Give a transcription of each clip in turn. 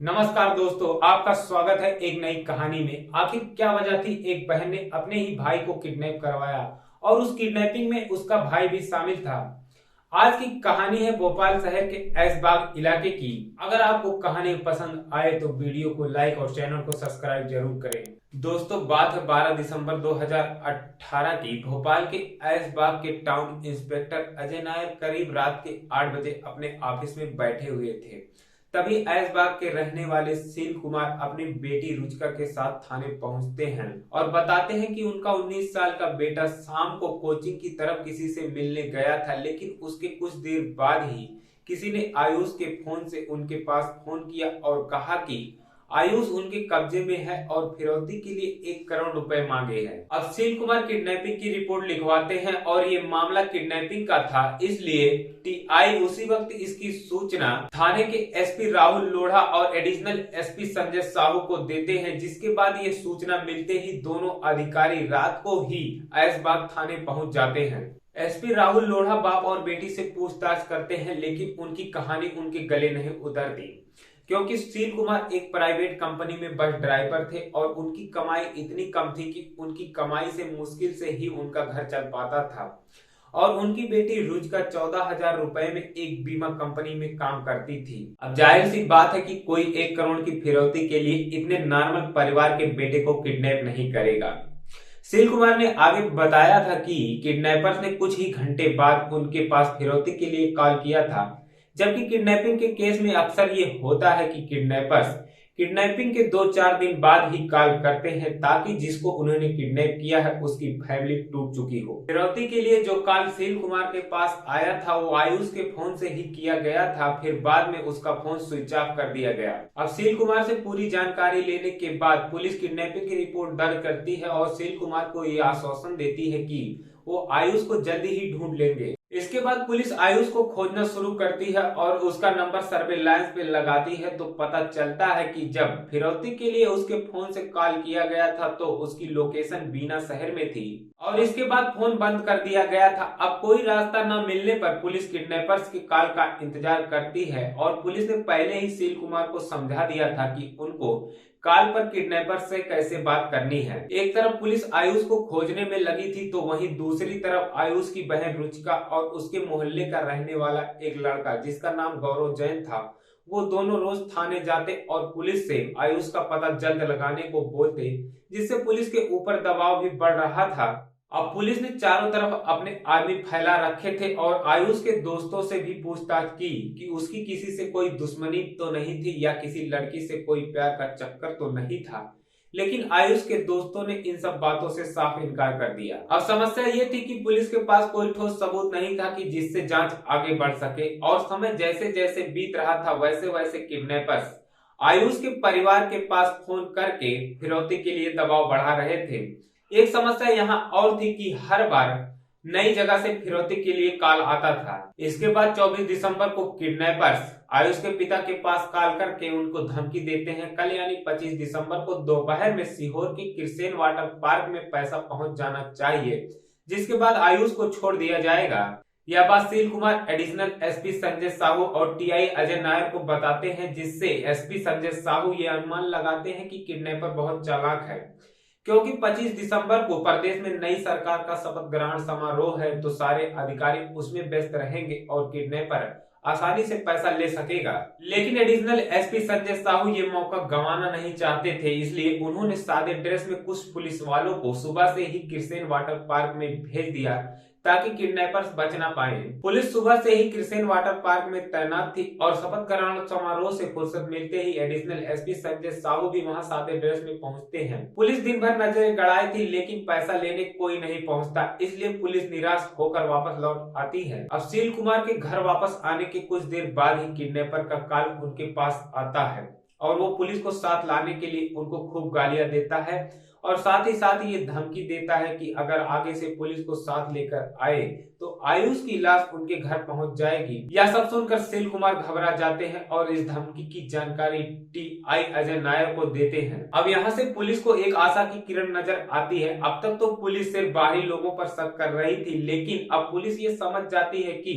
नमस्कार दोस्तों, आपका स्वागत है एक नई कहानी में। आखिर क्या वजह थी एक बहन ने अपने ही भाई को किडनैप करवाया और उस किडनैपिंग में उसका भाई भी शामिल था। आज की कहानी है भोपाल शहर के ऐशबाग इलाके की। अगर आपको कहानी पसंद आए तो वीडियो को लाइक और चैनल को सब्सक्राइब जरूर करें। दोस्तों, बात है 12 दिसंबर 2018 की। भोपाल के ऐशबाग के टाउन इंस्पेक्टर अजय नायर करीब रात के 8 बजे अपने ऑफिस में बैठे हुए थे। तभी ऐशबाग के रहने वाले सील कुमार अपनी बेटी रुचिका के साथ थाने पहुंचते हैं और बताते हैं कि उनका 19 साल का बेटा शाम को कोचिंग की तरफ किसी से मिलने गया था, लेकिन उसके कुछ देर बाद ही किसी ने आयुष के फोन से उनके पास फोन किया और कहा कि आयुष उनके कब्जे में है और फिरौती के लिए 1 करोड़ रुपए मांगे हैं। अब सील कुमार किडनैपिंग की रिपोर्ट लिखवाते हैं और ये मामला किडनैपिंग का था, इसलिए टीआई उसी वक्त इसकी सूचना थाने के एसपी राहुल लोढ़ा और एडिशनल एसपी संजय साहू को देते हैं। जिसके बाद ये सूचना मिलते ही दोनों अधिकारी रात को ही ऐशबाग थाने पहुंच जाते हैं। एसपी राहुल लोढ़ा बाप और बेटी से पूछताछ करते हैं, लेकिन उनकी कहानी उनके गले नहीं उतरती, क्योंकि सील कुमार एक प्राइवेट कंपनी में बस ड्राइवर थे और उनकी कमाई इतनी कम थी कि उनकी कमाई से मुश्किल से ही उनका घर चल पाता था। और उनकी बेटी रुचिका 14,000 रुपए में एक बीमा कंपनी में काम करती थी। अब जाहिर सी बात है कि कोई 1 करोड़ की फिरौती के लिए इतने नॉर्मल परिवार के बेटे को किडनैप नहीं करेगा। सील कुमार ने आगे बताया था कि किडनैपर्स ने कुछ ही घंटे बाद उनके पास फिरौती के लिए कॉल किया था, जबकि किडनैपिंग के केस में अक्सर ये होता है कि किडनैपर्स किडनैपिंग के 2-4 दिन बाद ही कॉल करते हैं, ताकि जिसको उन्होंने किडनैप किया है उसकी फैमिली टूट चुकी हो। फिरौती के लिए जो कॉल सील कुमार के पास आया था वो आयुष के फोन से ही किया गया था, फिर बाद में उसका फोन स्विच ऑफ कर दिया गया। अब सील कुमार से पूरी जानकारी लेने के बाद पुलिस किडनैपिंग की रिपोर्ट दर्ज करती है और सील कुमार को ये आश्वासन देती है कि वो आयुष को जल्दी ही ढूंढ लेंगे। इसके बाद पुलिस आयुष को खोजना शुरू करती है और उसका नंबर सर्वेलांस पे लगाती है, तो पता चलता है कि जब फिरौती के लिए उसके फोन से कॉल किया गया था तो उसकी लोकेशन बीना शहर में थी और इसके बाद फोन बंद कर दिया गया था। अब कोई रास्ता न मिलने पर पुलिस किडनैपर्स की कॉल का इंतजार करती है और पुलिस ने पहले ही सील कुमार को समझा दिया था कि उनको कॉल पर किडनैपर से कैसे बात करनी है। एक तरफ पुलिस आयुष को खोजने में लगी थी, तो वहीं दूसरी तरफ आयुष की बहन रुचिका और उसके मोहल्ले का रहने वाला एक लड़का जिसका नाम गौरव जैन था, वो दोनों रोज थाने जाते और पुलिस से आयुष का पता जल्द लगाने को बोलते, जिससे पुलिस के ऊपर दबाव भी बढ़ रहा था। अब पुलिस ने चारों तरफ अपने आदमी फैला रखे थे और आयुष के दोस्तों से भी पूछताछ की कि उसकी किसी से कोई दुश्मनी तो नहीं थी या किसी लड़की से कोई प्यार का चक्कर तो नहीं था, लेकिन आयुष के दोस्तों ने इन सब बातों से साफ इनकार कर दिया। अब समस्या ये थी कि पुलिस के पास कोई ठोस सबूत नहीं था कि जिससे जांच आगे बढ़ सके और समय जैसे जैसे बीत रहा था वैसे वैसे किडनैपर्स आयुष के परिवार के पास फोन करके फिरौती के लिए दबाव बढ़ा रहे थे। एक समस्या यहाँ और थी कि हर बार नई जगह से फिरौती के लिए कॉल आता था। इसके बाद 24 दिसंबर को किडनैपर्स आयुष के पिता के पास कॉल करके उनको धमकी देते हैं कल यानी 25 दिसंबर को दोपहर में सीहोर के किरसेन वाटर पार्क में पैसा पहुंच जाना चाहिए, जिसके बाद आयुष को छोड़ दिया जाएगा। यह बात seal Kumar additional SP Sanjay Sahu और टीआई अजय नायर को बताते हैं, जिससे एसपी संजय साहू ये अनुमान लगाते हैं कि किडनैपर बहुत चालाक है, क्योंकि 25 दिसंबर को प्रदेश में नई सरकार का शपथ ग्रहण समारोह है, तो सारे अधिकारी उसमें व्यस्त रहेंगे और किडनैपर आसानी से पैसा ले सकेगा। लेकिन एडिशनल एसपी संजय साहू ये मौका गंवाना नहीं चाहते थे, इसलिए उन्होंने सादे ड्रेस में कुछ पुलिस वालों को सुबह से ही किरसेन वाटर पार्क में भेज दिया ताकि किडनैपर्स बच ना पाए। पुलिस सुबह से ही किरसेन वाटर पार्क में तैनात थी और शपथ ग्रहण समारोह से फुर्सत मिलते ही एडिशनल एसपी संजय साहू भी वहां सादे ड्रेस में पहुंचते हैं। पुलिस दिन भर नजरें गड़ाई थी, लेकिन पैसा लेने कोई नहीं पहुंचता, इसलिए पुलिस निराश होकर वापस लौट आती है। अब सील कुमार के घर वापस आने के कुछ देर बाद ही किडनैपर का कॉल उनके पास आता है और वो पुलिस को साथ लाने के लिए उनको खूब गालियां देता है और साथ ही ये धमकी देता है कि अगर आगे से पुलिस को साथ लेकर आए तो आयुष की लाश उनके घर पहुंच जाएगी। यह सब सुनकर सील कुमार घबरा जाते हैं और इस धमकी की जानकारी टीआई अजय नायर को देते हैं। अब यहाँ से पुलिस को एक आशा की किरण नजर आती है। अब तक तो पुलिस सिर्फ बाहरी लोगों पर शक कर रही थी, लेकिन अब पुलिस ये समझ जाती है कि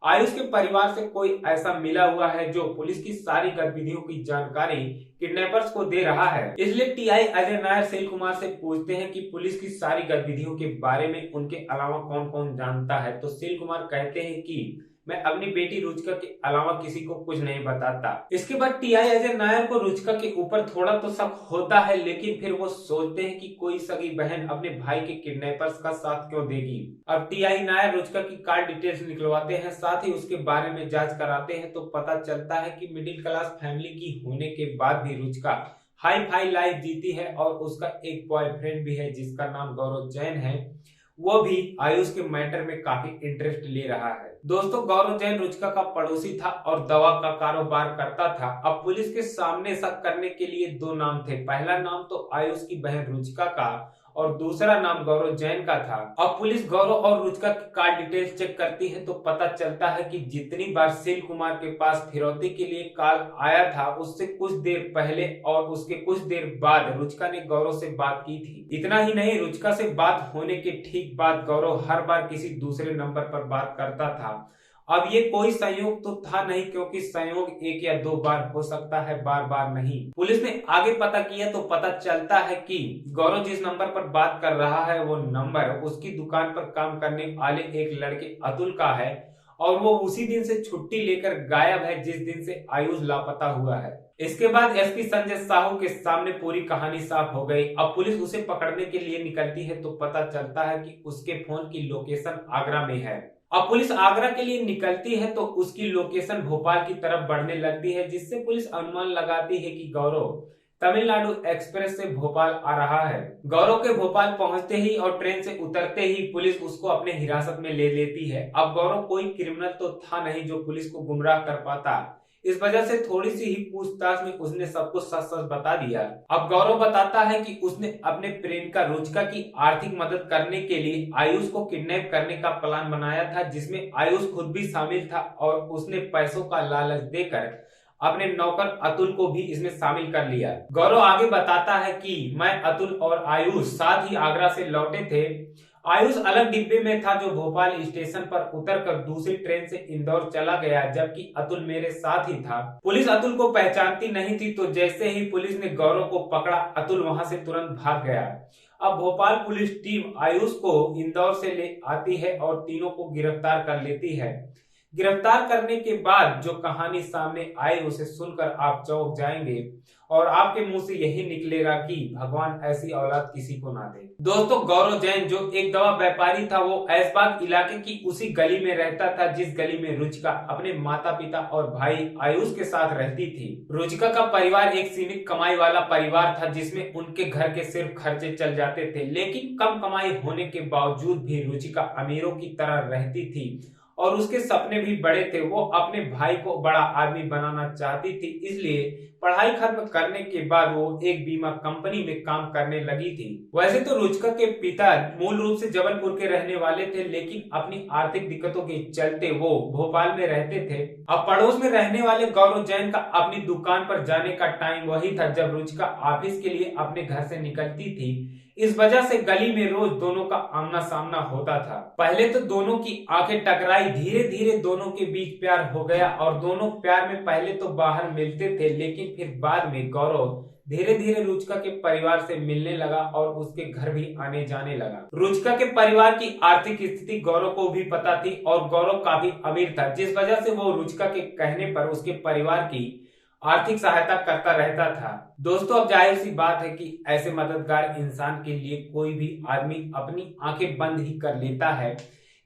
आयुष के परिवार से कोई ऐसा मिला हुआ है जो पुलिस की सारी गतिविधियों की जानकारी किडनैपर्स को दे रहा है। इसलिए टीआई अजय नायर सेल कुमार से पूछते हैं कि पुलिस की सारी गतिविधियों के बारे में उनके अलावा कौन कौन जानता है। तो सेल कुमार कहते हैं कि मैं अपनी बेटी रुचिका के अलावा किसी को कुछ नहीं बताता। इसके बाद टीआई अजय नायर को रुचिका के ऊपर थोड़ा तो शक होता है, लेकिन फिर वो सोचते हैं कि कोई सगी बहन अपने भाई के किडनैपर्स का साथ क्यों देगी। अब टीआई नायर रुचिका की कार डिटेल्स निकलवाते हैं, साथ ही उसके बारे में जांच कराते हैं। तो पता चलता है कि मिडिल क्लास फैमिली की होने के बाद भी रुचिका हाई फाई लाइफ जीती है और उसका एक बॉयफ्रेंड भी है जिसका नाम गौरव जैन है। वो भी आयुष के मैटर में काफी इंटरेस्ट ले रहा है। दोस्तों, गौरव जैन रुचिका का पड़ोसी था और दवा का कारोबार करता था। अब पुलिस के सामने शक करने के लिए दो नाम थे। पहला नाम तो आयुष की बहन रुचिका का और दूसरा नाम गौरव जैन का था। अब पुलिस गौरव और रुचिका की कार डिटेल्स चेक करती है तो पता चलता है कि जितनी बार सेल कुमार के पास फिरौती के लिए कॉल आया था, उससे कुछ देर पहले और उसके कुछ देर बाद रुचिका ने गौरव से बात की थी। इतना ही नहीं, रुचिका से बात होने के ठीक बाद गौरव हर बार किसी दूसरे नंबर पर बात करता था। अब ये कोई संयोग तो था नहीं, क्योंकि संयोग एक या दो बार हो सकता है, बार बार नहीं। पुलिस ने आगे पता किया तो पता चलता है कि गौरव जिस नंबर पर बात कर रहा है वो नंबर उसकी दुकान पर काम करने वाले एक लड़के अतुल का है और वो उसी दिन से छुट्टी लेकर गायब है जिस दिन से आयुष लापता हुआ है। इसके बाद एसपी संजय साहू के सामने पूरी कहानी साफ हो गई। अब पुलिस उसे पकड़ने के लिए निकलती है तो पता चलता है कि उसके फोन की लोकेशन आगरा में है। अब पुलिस आगरा के लिए निकलती है तो उसकी लोकेशन भोपाल की तरफ बढ़ने लगती है, जिससे पुलिस अनुमान लगाती है कि गौरव तमिलनाडु एक्सप्रेस से भोपाल आ रहा है। गौरव के भोपाल पहुंचते ही और ट्रेन से उतरते ही पुलिस उसको अपने हिरासत में ले लेती है। अब गौरव कोई क्रिमिनल तो था नहीं जो पुलिस को गुमराह कर पाता। इस वजह से थोड़ी सी ही पूछताछ में उसने सब कुछ सच सच बता दिया। अब गौरव बताता है कि उसने अपने प्रेमिका रुचिका की आर्थिक मदद करने के लिए आयुष को किडनैप करने का प्लान बनाया था, जिसमें आयुष खुद भी शामिल था और उसने पैसों का लालच देकर अपने नौकर अतुल को भी इसमें शामिल कर लिया। गौरव आगे बताता है कि मैं, अतुल और आयुष साथ ही आगरा से लौटे थे। आयुष अलग डिब्बे में था जो भोपाल स्टेशन पर उतरकर दूसरी ट्रेन से इंदौर चला गया, जबकि अतुल मेरे साथ ही था। पुलिस अतुल को पहचानती नहीं थी, तो जैसे ही पुलिस ने गौरव को पकड़ा, अतुल वहां से तुरंत भाग गया। अब भोपाल पुलिस टीम आयुष को इंदौर से ले आती है और तीनों को गिरफ्तार कर लेती है। गिरफ्तार करने के बाद जो कहानी सामने आई उसे सुनकर आप चौंक जाएंगे और आपके मुंह से यही निकलेगा कि भगवान ऐसी औलाद किसी को ना दे। दोस्तों, गौरव जैन जो एक दवा व्यापारी था, वो ऐशबाग इलाके की उसी गली में रहता था जिस गली में रुचिका अपने माता पिता और भाई आयुष के साथ रहती थी। रुचिका का परिवार एक सीमित कमाई वाला परिवार था जिसमें उनके घर के सिर्फ खर्चे चल जाते थे, लेकिन कम कमाई होने के बावजूद भी रुचिका अमीरों की तरह रहती थी और उसके सपने भी बड़े थे। वो अपने भाई को बड़ा आदमी बनाना चाहती थी, इसलिए पढ़ाई खत्म करने के बाद वो एक बीमा कंपनी में काम करने लगी थी। वैसे तो रुचिका के पिता मूल रूप से जबलपुर के रहने वाले थे, लेकिन अपनी आर्थिक दिक्कतों के चलते वो भोपाल में रहते थे। अब पड़ोस में रहने वाले गौरव जैन का अपनी दुकान पर जाने का टाइम वही था जब रुचिका ऑफिस के लिए अपने घर से निकलती थी। इस वजह से गली में रोज दोनों का आमना सामना होता था। पहले तो दोनों की आंखें टकराई, धीरे धीरे दोनों के बीच प्यार हो गया और दोनों प्यार में पहले तो बाहर मिलते थे, लेकिन फिर बाद में गौरव धीरे धीरे रुचिका के परिवार से मिलने लगा और उसके घर भी आने जाने लगा। रुचिका के परिवार की आर्थिक स्थिति गौरव को भी पता थी और गौरव काफी अमीर था, जिस वजह से वो रुचिका के कहने पर उसके परिवार की आर्थिक सहायता करता रहता था। दोस्तों, अब जाहिर सी बात है कि ऐसे मददगार इंसान के लिए कोई भी आदमी अपनी आंखें बंद ही कर लेता है।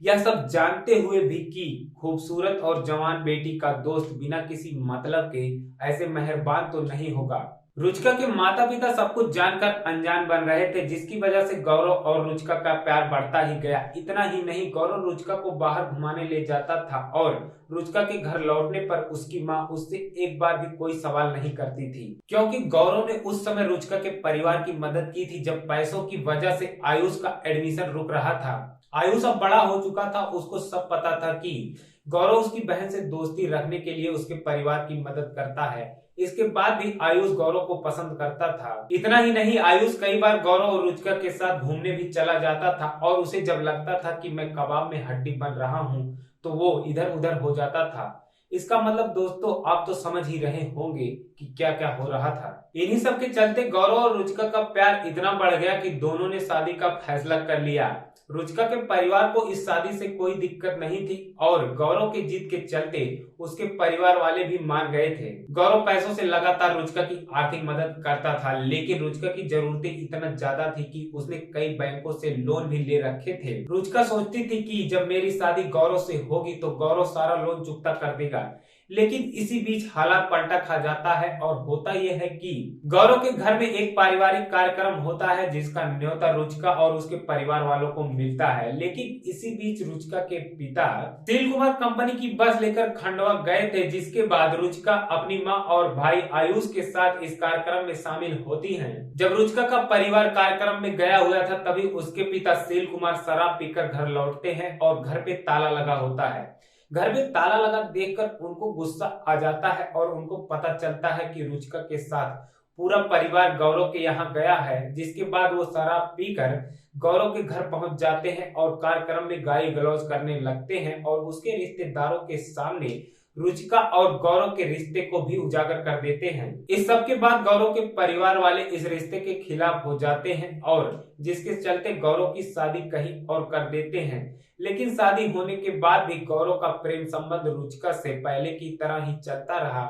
यह सब जानते हुए भी कि खूबसूरत और जवान बेटी का दोस्त बिना किसी मतलब के ऐसे मेहरबान तो नहीं होगा। रुचिका के माता पिता सब कुछ जानकर अनजान बन रहे थे, जिसकी वजह से गौरव और रुचिका का प्यार बढ़ता ही गया। इतना ही नहीं, गौरव रुचिका को बाहर घुमाने ले जाता था और रुचिका के घर लौटने पर उसकी माँ उससे एक बार भी कोई सवाल नहीं करती थी, क्योंकि गौरव ने उस समय रुचिका के परिवार की मदद की थी जब पैसों की वजह से आयुष का एडमिशन रुक रहा था। आयुष अब बड़ा हो चुका था, उसको सब पता था कि गौरव उसकी बहन से दोस्ती रखने के लिए उसके परिवार की मदद करता है। इसके बाद भी आयुष गौरव को पसंद करता था। इतना ही नहीं, आयुष कई बार गौरव और रुचिका के साथ घूमने भी चला जाता था और उसे जब लगता था कि मैं कबाब में हड्डी बन रहा हूँ तो वो इधर उधर हो जाता था। इसका मतलब दोस्तों आप तो समझ ही रहे होंगे कि क्या क्या हो रहा था। इन्हीं सब के चलते गौरव और रुचिका का प्यार इतना बढ़ गया कि दोनों ने शादी का फैसला कर लिया। रुचिका के परिवार को इस शादी से कोई दिक्कत नहीं थी और गौरव के जिद के चलते उसके परिवार वाले भी मान गए थे। गौरव पैसों से लगातार रुचिका की आर्थिक मदद करता था, लेकिन रुचिका की जरूरतें इतना ज्यादा थी कि उसने कई बैंकों से लोन भी ले रखे थे। रुचिका सोचती थी कि जब मेरी शादी गौरव से होगी तो गौरव सारा लोन चुकता कर देगा, लेकिन इसी बीच हालात पलटा खा जाता है और होता यह है कि गौरव के घर में एक पारिवारिक कार्यक्रम होता है जिसका न्योता रुचिका और उसके परिवार वालों को मिलता है। लेकिन इसी बीच रुचिका के पिता सुशील कुमार कंपनी की बस लेकर खंडवा गए थे, जिसके बाद रुचिका अपनी माँ और भाई आयुष के साथ इस कार्यक्रम में शामिल होती है। जब रुचिका का परिवार कार्यक्रम में गया हुआ था तभी उसके पिता सुशील कुमार शराब पीकर घर लौटते हैं और घर पे ताला लगा होता है। घर में ताला लगा देखकर उनको गुस्सा आ जाता है और उनको पता चलता है कि रुचिका के साथ पूरा परिवार गौरव के यहाँ गया है, जिसके बाद वो शराब पीकर गौरव के घर पहुंच जाते हैं और कार्यक्रम में गाली गलौज करने लगते हैं और उसके रिश्तेदारों के सामने रुचिका और गौरव के रिश्ते को भी उजागर कर देते हैं। इस सब के बाद गौरव के परिवार वाले इस रिश्ते के खिलाफ हो जाते हैं और जिसके चलते गौरव की शादी कहीं और कर देते हैं। लेकिन शादी होने के बाद भी गौरव का प्रेम संबंध रुचिका से पहले की तरह ही चलता रहा,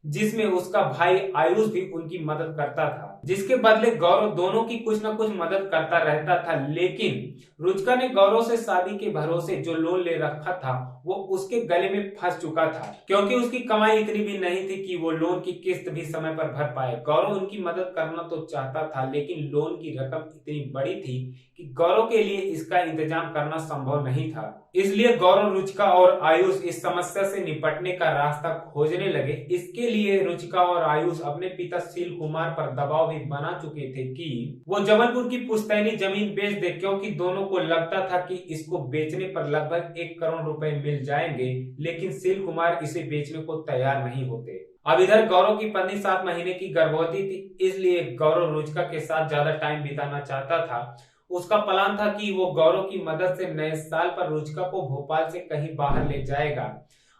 जिसमें उसका भाई आयुष भी उनकी मदद करता था, जिसके बदले गौरव दोनों की कुछ न कुछ मदद करता रहता था। लेकिन रुचिका ने गौरव से शादी के भरोसे जो लोन ले रखा था वो उसके गले में फंस चुका था, क्योंकि उसकी कमाई इतनी भी नहीं थी कि वो लोन की किस्त भी समय पर भर पाए। गौरव उनकी मदद करना तो चाहता था, लेकिन लोन की रकम इतनी बड़ी थी कि गौरव के लिए इसका इंतजाम करना संभव नहीं था। इसलिए गौरव, रुचिका और आयुष इस समस्या से निपटने का रास्ता खोजने लगे। इसके लिए रुचिका और आयुष अपने पिता सुशील कुमार पर दबाव भी बना चुके थे कि वो जबलपुर की पुश्तैनी जमीन बेच दे, क्योंकि दोनों को लगता था कि इसको बेचने पर लगभग 1 करोड़ रुपए मिल जाएंगे। लेकिन सुशील कुमार इसे बेचने को तैयार नहीं होते। अब इधर गौरव की पत्नी 7 महीने की गर्भवती थी, इसलिए गौरव रुचिका के साथ ज्यादा टाइम बिताना चाहता था। उसका प्लान था कि वो गौरव की मदद से नए साल पर रुचिका को भोपाल से कहीं बाहर ले जाएगा।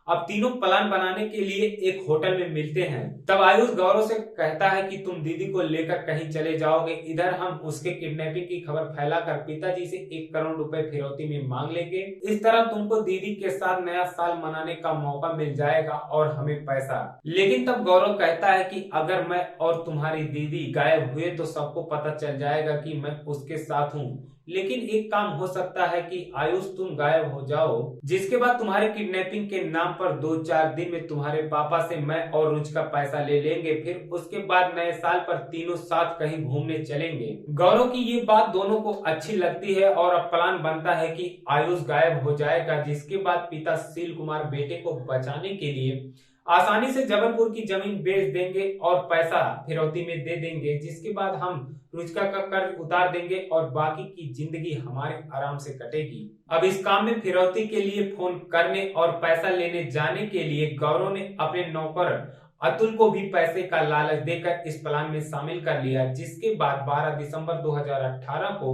अब तीनों प्लान बनाने के लिए एक होटल में मिलते हैं। तब आयुष गौरव से कहता है कि तुम दीदी को लेकर कहीं चले जाओगे, इधर हम उसके किडनैपिंग की खबर फैलाकर पिताजी से 1 करोड़ रुपए फिरौती में मांग लेंगे। इस तरह तुमको दीदी के साथ नया साल मनाने का मौका मिल जाएगा और हमें पैसा। लेकिन तब गौरव कहता है कि अगर मैं और तुम्हारी दीदी गायब हुए तो सबको पता चल जाएगा कि मैं उसके साथ हूँ। लेकिन एक काम हो सकता है कि आयुष तुम गायब हो जाओ, जिसके बाद तुम्हारे किडनैपिंग के नाम पर 2-4 दिन में तुम्हारे पापा से मैं और रुचिका पैसा ले लेंगे। फिर उसके बाद नए साल पर तीनों साथ कहीं घूमने चलेंगे। गौरव की ये बात दोनों को अच्छी लगती है और अब प्लान बनता है कि आयुष गायब हो जाएगा, जिसके बाद पिता सुशील कुमार बेटे को बचाने के लिए आसानी से जबलपुर की जमीन बेच देंगे और पैसा फिरौती में दे देंगे, जिसके बाद हम रुचिका का कर्ज उतार देंगे और बाकी की जिंदगी हमारे आराम से कटेगी। अब इस काम में फिरौती के लिए फोन करने और पैसा लेने जाने के लिए गौरव ने अपने नौकर अतुल को भी पैसे का लालच देकर इस प्लान में शामिल कर लिया। जिसके बाद 12 दिसंबर 2018 को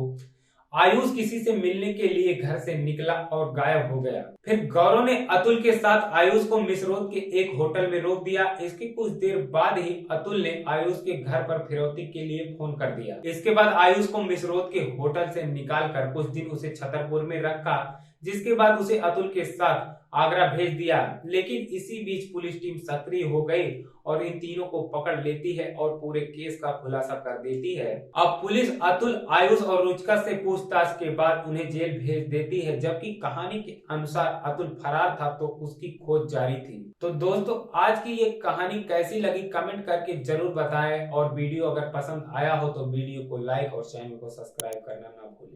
आयुष किसी से मिलने के लिए घर से निकला और गायब हो गया। फिर गौरव ने अतुल के साथ आयुष को मिसरोद के एक होटल में रोक दिया। इसके कुछ देर बाद ही अतुल ने आयुष के घर पर फिरौती के लिए फोन कर दिया। इसके बाद आयुष को मिसरोद के होटल से निकालकर कुछ दिन उसे छतरपुर में रखा, जिसके बाद उसे अतुल के साथ आगरा भेज दिया। लेकिन इसी बीच पुलिस टीम सक्रिय हो गई और इन तीनों को पकड़ लेती है और पूरे केस का खुलासा कर देती है। अब पुलिस अतुल, आयुष और रुचिका से पूछताछ के बाद उन्हें जेल भेज देती है, जबकि कहानी के अनुसार अतुल फरार था तो उसकी खोज जारी थी। तो दोस्तों, आज की ये कहानी कैसी लगी कमेंट करके जरूर बताएं और वीडियो अगर पसंद आया हो तो वीडियो को लाइक और चैनल को सब्सक्राइब करना ना भूलें।